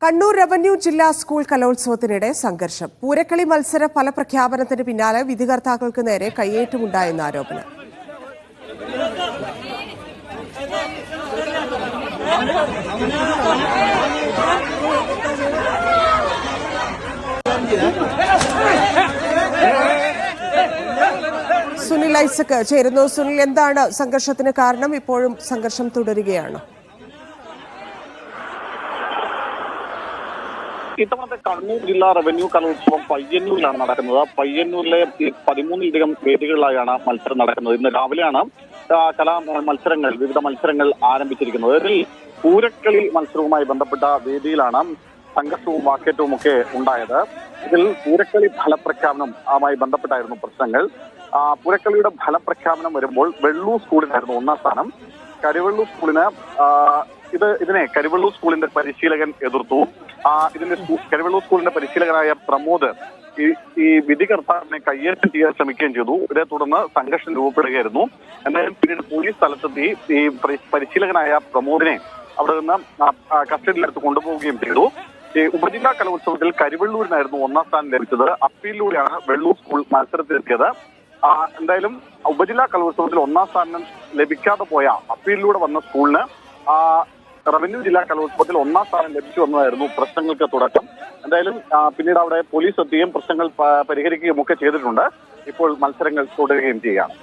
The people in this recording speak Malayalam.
കണ്ണൂർ റവന്യൂ ജില്ലാ സ്കൂൾ കലോത്സവത്തിനിടെ സംഘർഷം. പൂരക്കളി മത്സര ഫലപ്രഖ്യാപനത്തിന് പിന്നാലെ വിധികർത്താക്കൾക്ക് നേരെ കയ്യേറ്റമുണ്ടായെന്ന ആരോപണം. സുനിൽ ഐസക് ചേരുന്നു. സുനിൽ, എന്താണ് സംഘർഷത്തിന് കാരണം? ഇപ്പോഴും സംഘർഷം തുടരുകയാണോ? ഇത്തവണത്തെ കണ്ണൂർ ജില്ലാ റവന്യൂ കലോത്സവം പയ്യന്നൂരിലാണ് നടക്കുന്നത്. പയ്യന്നൂരിലെ 13-ലധികം വേദികളിലായാണ് മത്സരം നടക്കുന്നത്. ഇന്ന് രാവിലെയാണ് വിവിധ മത്സരങ്ങൾ ആരംഭിച്ചിരിക്കുന്നത്. ഇതിൽ പൂരക്കളി മത്സരവുമായി ബന്ധപ്പെട്ട വേദിയിലാണ് സംഘർഷവും വാക്കേറ്റവും ഒക്കെ ഉണ്ടായത്. ഇതിൽ പൂരക്കളി ഫലപ്രഖ്യാപനവുമായി ബന്ധപ്പെട്ടായിരുന്നു പ്രശ്നങ്ങൾ. പൂരക്കളിയുടെ ഫലപ്രഖ്യാപനം വരുമ്പോൾ വെള്ളൂർ സ്കൂളിനായിരുന്നു ഒന്നാം സ്ഥാനം. കരിവെള്ളൂർ സ്കൂളിന് കരിവെള്ളൂർ സ്കൂളിന്റെ പരിശീലകൻ എതിർത്തു. കരിവെള്ളൂർ സ്കൂളിന്റെ പരിശീലകനായ പ്രമോദ് ഈ വിധികർത്താവിനെ കയ്യേറ്റം ചെയ്യാൻ ശ്രമിക്കുകയും ചെയ്തു. ഇതേ തുടർന്ന് സംഘർഷം രൂപപ്പെടുകയായിരുന്നു. എന്നാലും പിന്നീട് പോലീസ് സ്ഥലത്തെത്തി ഈ പരിശീലകനായ പ്രമോദിനെ അവിടെ നിന്ന് കസ്റ്റഡിയിലെടുത്ത് കൊണ്ടുപോവുകയും ചെയ്തു. ഈ ഉപജില്ലാ കലോത്സവത്തിൽ കരിവെള്ളൂരിനായിരുന്നു ഒന്നാം സ്ഥാനം ലഭിച്ചത്. അപ്പീലിലൂടെയാണ് വെള്ളൂർ സ്കൂൾ മത്സരത്തിലെത്തിയത്. എന്തായാലും ഉപജില്ലാ കലോത്സവത്തിൽ ഒന്നാം സ്ഥാനം ലഭിക്കാതെ പോയ അപ്പീലിലൂടെ വന്ന സ്കൂളിന് റവന്യൂ ജില്ലാ കലോത്സവത്തിൽ ഒന്നാം സ്ഥാനം ലഭിച്ചു വന്നതായിരുന്നു പ്രശ്നങ്ങൾക്ക് തുടക്കം. എന്തായാലും പിന്നീട് അവിടെ പോലീസ് എത്തുകയും പ്രശ്നങ്ങൾ പരിഹരിക്കുകയും ഒക്കെ ചെയ്തിട്ടുണ്ട്. ഇപ്പോൾ മത്സരങ്ങൾ തുടരുകയും ചെയ്യുകയാണ്.